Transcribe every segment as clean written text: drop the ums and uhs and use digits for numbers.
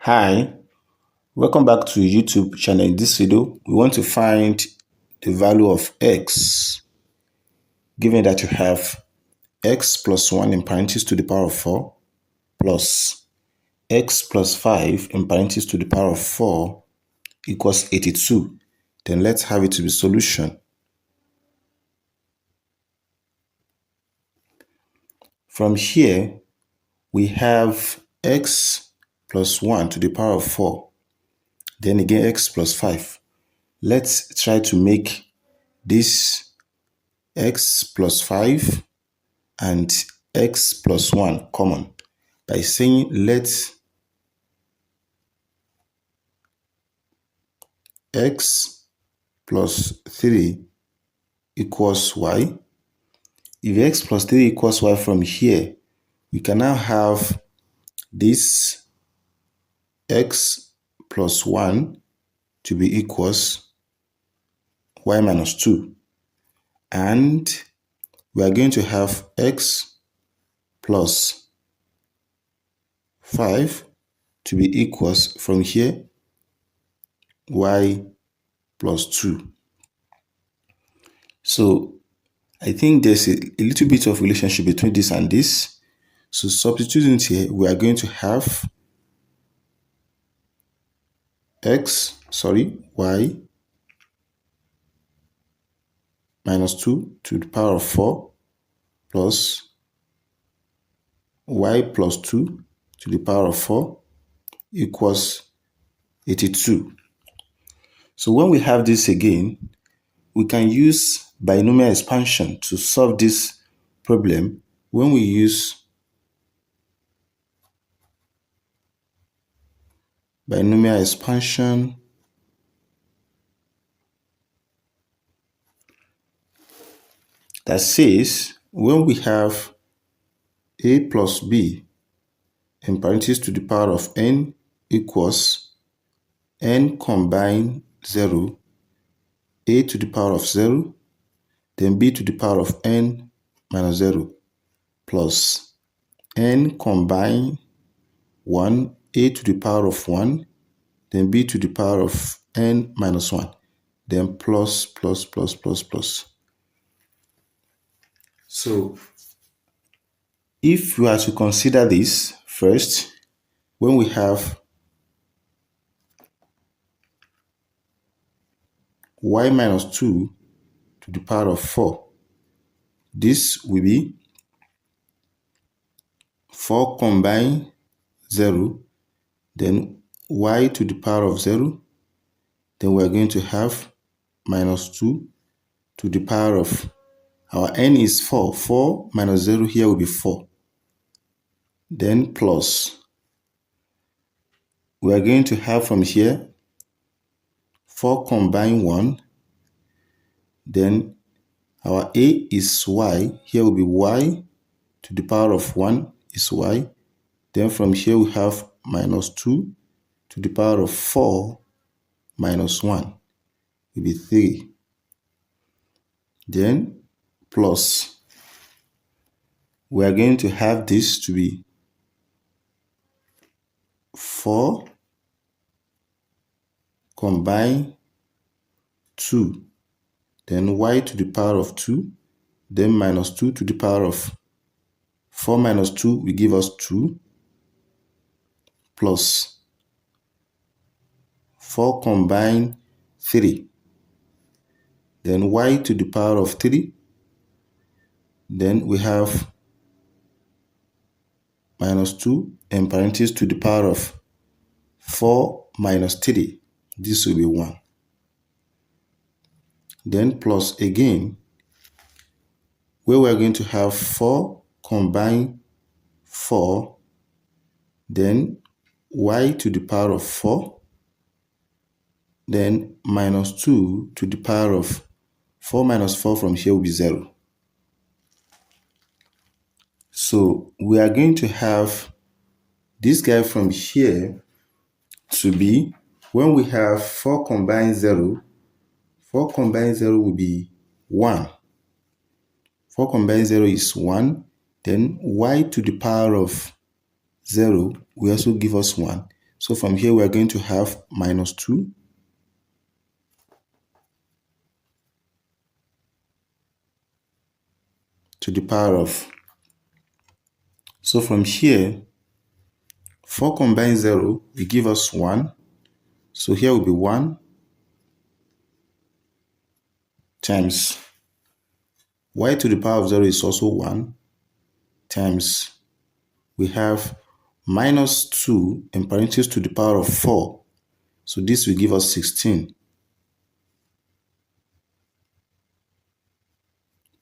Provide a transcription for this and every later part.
Hi, welcome back to YouTube channel. In this video, we want to find the value of x, given that you have x plus 1 in parentheses to the power of 4 plus x plus 5 in parentheses to the power of 4 equals 82. Then let's have it to be solution. From here, we have x plus 1 to the power of 4. Then again, x plus 5. Let's try to make this x plus 5 and x plus 1 common by saying let x plus 3 equals y. If x plus 3 equals y from here, we can now have this x plus 1 to be equals y minus 2. And we are going to have x plus 5 to be equals from here y plus 2. So I think there's a little bit of relationship between this and this. So substituting it here, we are going to have y minus 2 to the power of 4 plus y plus 2 to the power of 4 equals 82. So when we have this again, we can use binomial expansion to solve this problem. When we use binomial expansion, that says when we have a plus b in parentheses to the power of n equals n combine 0, a to the power of 0, then b to the power of n minus 0, plus n combine 1, a to the power of 1, then b to the power of n minus 1, then plus. So if we are to consider this first, when we have y minus 2 to the power of 4, this will be 4 combine 0, then y to the power of 0, then we are going to have minus 2 to the power of, our n is 4. 4 minus 0 here will be 4. Then plus, we are going to have from here 4 combine 1. Then our a is y. Here will be y to the power of 1 is y. Then from here we have minus 2 to the power of 4 minus 1 will be 3. Then plus, we are going to have this to be 4 combine 2, then y to the power of 2, then minus 2 to the power of 4 minus 2 will give us 2, plus 4 combine 3, then y to the power of 3, then we have minus 2 and parentheses to the power of 4 minus 3. This will be 1. Then plus again, where we are going to have 4 combine 4, then y to the power of 4, then minus 2 to the power of 4 minus 4 from here will be 0. So we are going to have this guy from here to be, when we have 4 combine 0, 4 combine 0 will be 1. 4 combine 0 is 1. Then y to the power of 0 will also give us 1. So from here, we are going to have minus 2 to the power of. So from here, 4 combined 0 will give us 1. So here will be 1 times y to the power of 0 is also 1 times we have minus 2 in parentheses to the power of 4. So this will give us 16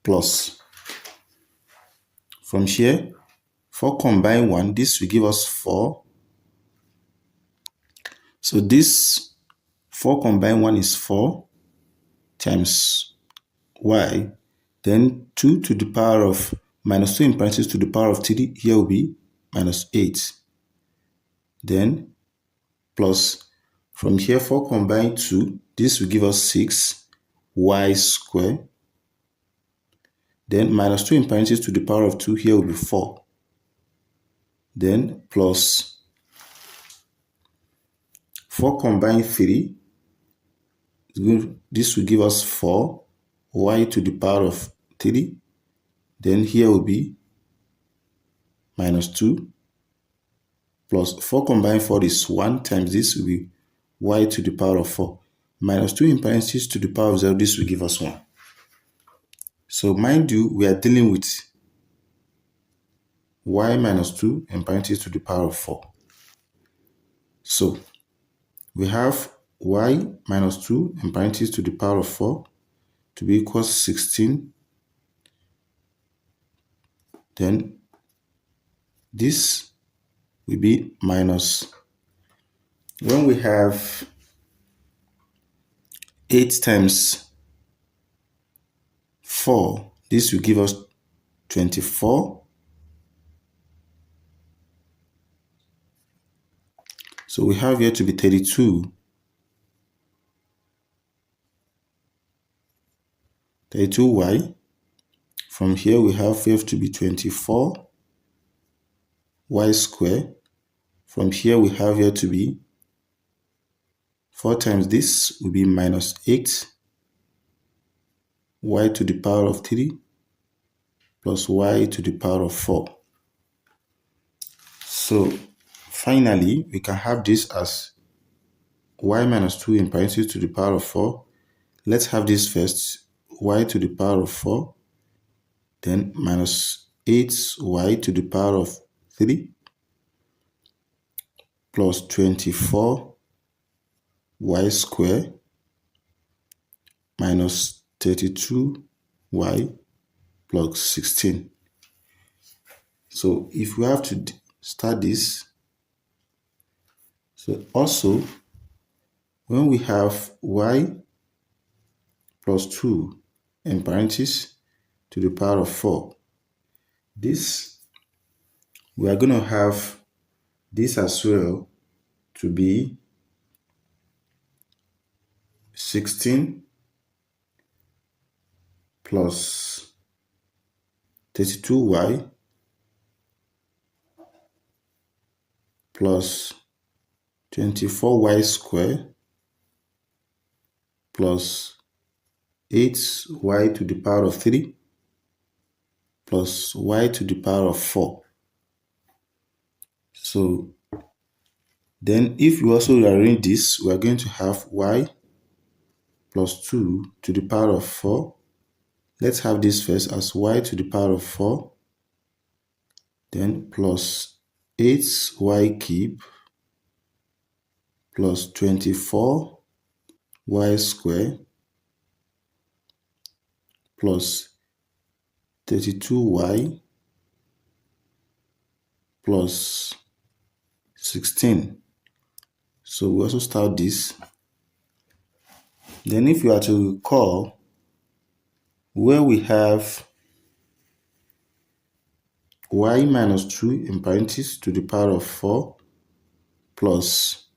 plus. From here, 4 combined 1, this will give us 4. So this 4 combined 1 is 4 times y. Then 2 to the power of minus 2 in parentheses to the power of 3. Here will be minus 8. Then plus. From here, 4 combined 2. This will give us 6 y squared. Then minus 2 in parentheses to the power of 2. Here will be 4. Then plus 4 combined 3. This will give us 4 y to the power of 3. Then here will be minus 2 plus 4 combined 4 is 1 times this will be y to the power of 4. Minus 2 in parentheses to the power of 0, this will give us 1. So mind you, we are dealing with y minus 2 in parentheses to the power of 4. So we have y minus 2 in parentheses to the power of 4 to be equal to 16. Then this will be minus. When we have 8 times 4, this will give us 24. So we have here to be 32. 32y. From here we have here to be 24 y squared. From here we have here to be 4 times this will be minus 8 y to the power of 3 plus y to the power of 4. So finally, we can have this as y minus 2 in parentheses to the power of 4. Let's have this first, y to the power of 4, then minus 8y to the power of 3 plus 24y squared minus 32y plus 16. So if we have to start this, so also when we have y plus 2 in parentheses to the power of 4, this we are going to have this as well to be 16 plus 32y plus 24y squared plus 8y to the power of 3 plus y to the power of 4. So then if you also rearrange this, we are going to have y plus 2 to the power of 4. Let's have this first as y to the power of 4, then plus 8y cube plus 24y squared plus 32y plus 16. So we also start this. Then if you are to recall, where we have y minus 2 in parentheses to the power of 4 plus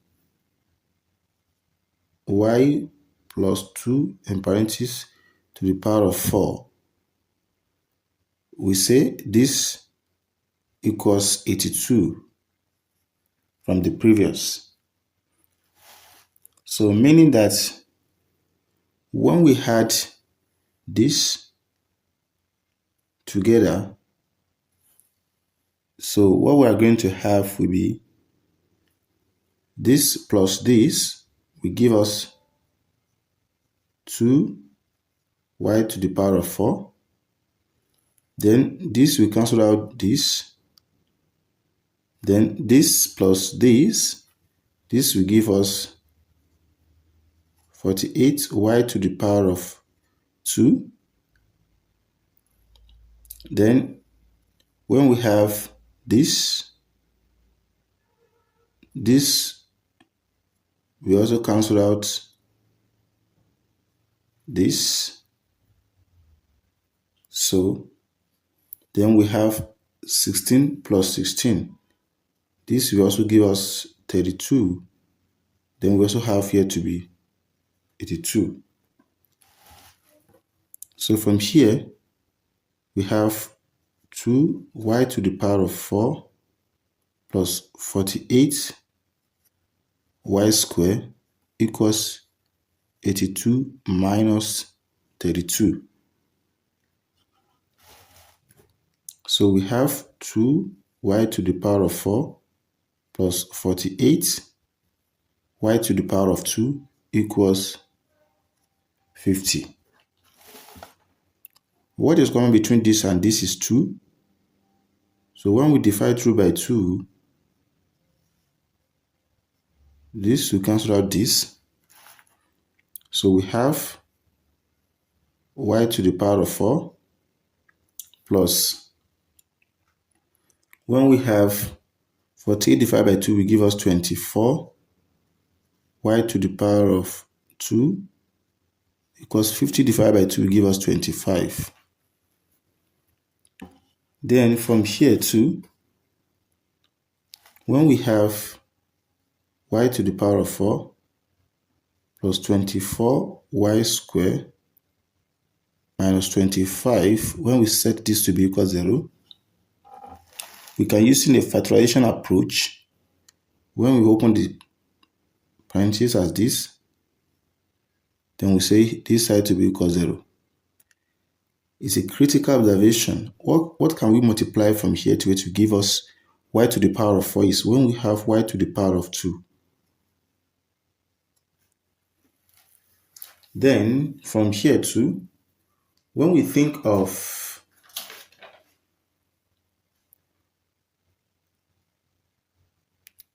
y plus 2 in parentheses to the power of 4, we say this equals 82 from the previous. So meaning that when we had this together, so what we are going to have will be this plus this will give us 2y to the power of 4. Then this will cancel out this. Then this plus this will give us 48y to the power of 2. Then when we have this we also cancel out this. So then we have 16 plus 16. This will also give us 32. Then we also have here to be 82. So from here, we have 2y to the power of 4 plus 48y squared equals 82 minus 32. So we have 2y to the power of 4 plus 48y to the power of 2 equals 50. What is common between this and this is 2. So when we divide through by 2, this will cancel out this. So we have y to the power of 4 plus, when we have 48 divided by 2 will give us 24 y to the power of 2 equals 50 divided by 2 will give us 25. Then from here too, when we have y to the power of 4 plus 24y squared minus 25, when we set this to be equal to 0, we can use in a factorization approach. When we open the parentheses as this, then we say this side to be equal to 0. It's a critical observation. What can we multiply from here to it to give us y to the power of 4 is when we have y to the power of 2. Then from here too, when we think of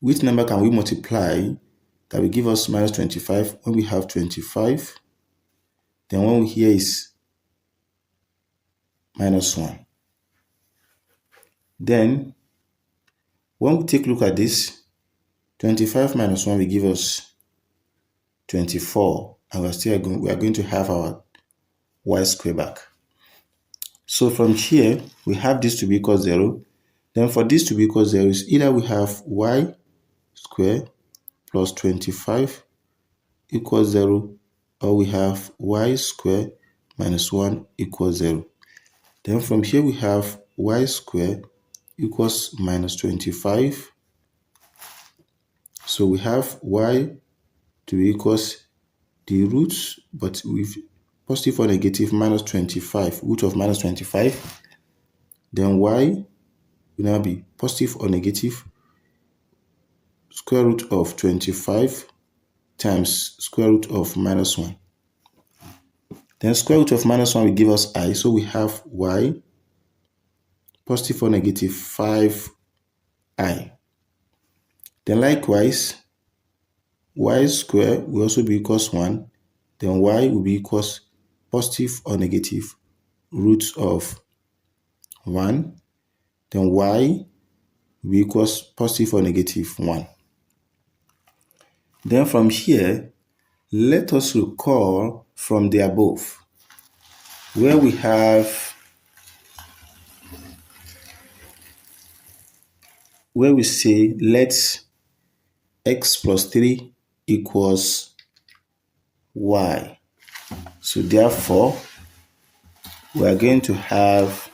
which number can we multiply that will give us minus 25, when we have 25, then when we here is minus 1. Then when we take a look at this, 25 minus 1 will give us 24, and we are going to have our y squared back. So from here, we have this to be equal to 0. Then for this to be equal to 0 is either we have y squared plus 25 equals 0, or we have y squared minus 1 equals 0. Then from here we have y squared equals minus 25. So we have y to be equals the roots, but with positive or negative minus 25, root of minus 25. Then y will now be positive or negative square root of 25 times square root of minus 1. Then square root of minus 1 will give us I, so we have y positive or negative 5i. Then likewise, y squared will also be equals 1. Then y will be equals positive or negative root of 1. Then y will be equals positive or negative 1. Then from here, let us recall from the above, where we say let x plus 3 equals y. So therefore, we are going to have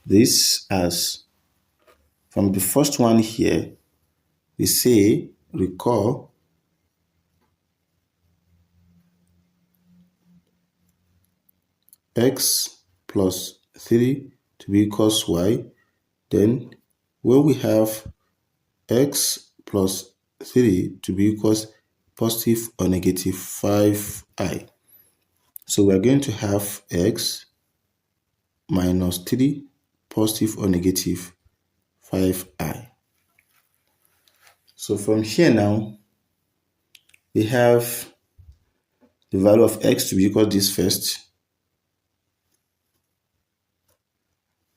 this as, from the first one here, we say, recall x plus 3 to be equals y. Then when we have x plus 3 to be equals positive or negative 5i. So we are going to have x minus 3 positive or negative 5i. So from here now, we have the value of x to be equal to this first.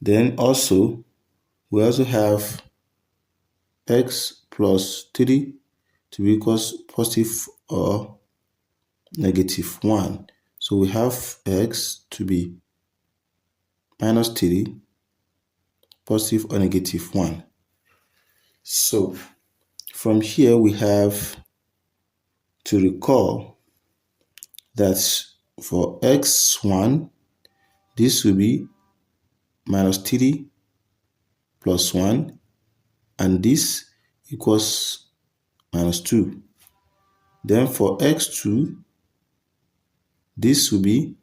Then also, we also have x plus 3 to be equals positive or negative 1. So we have x to be minus 3, positive or negative 1. So from here we have to recall that for x1, this will be minus 3 plus 1, and this equals minus 2. Then for x2, this will be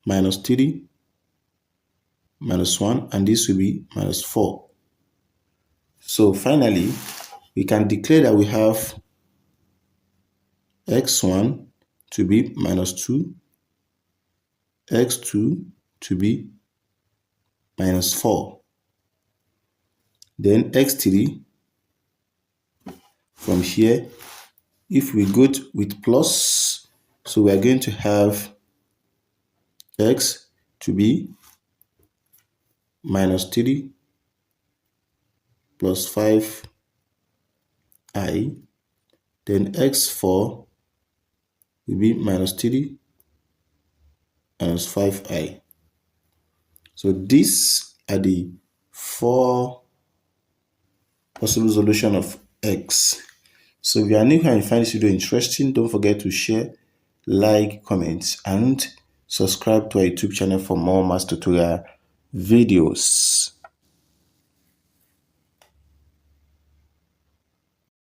minus 3 minus 1, and this will be minus 4. So finally, we can declare that we have x1 to be minus 2, x2 to be minus 4. Then x3, from here, if we go with plus, so we are going to have x to be minus 3 plus 5i. Then x4 will be minus 3 minus 5i. So these are the 4 possible solutions of x. So if you are new here and you find this video interesting, don't forget to share, like, comment, and subscribe to our YouTube channel for more math tutorial videos.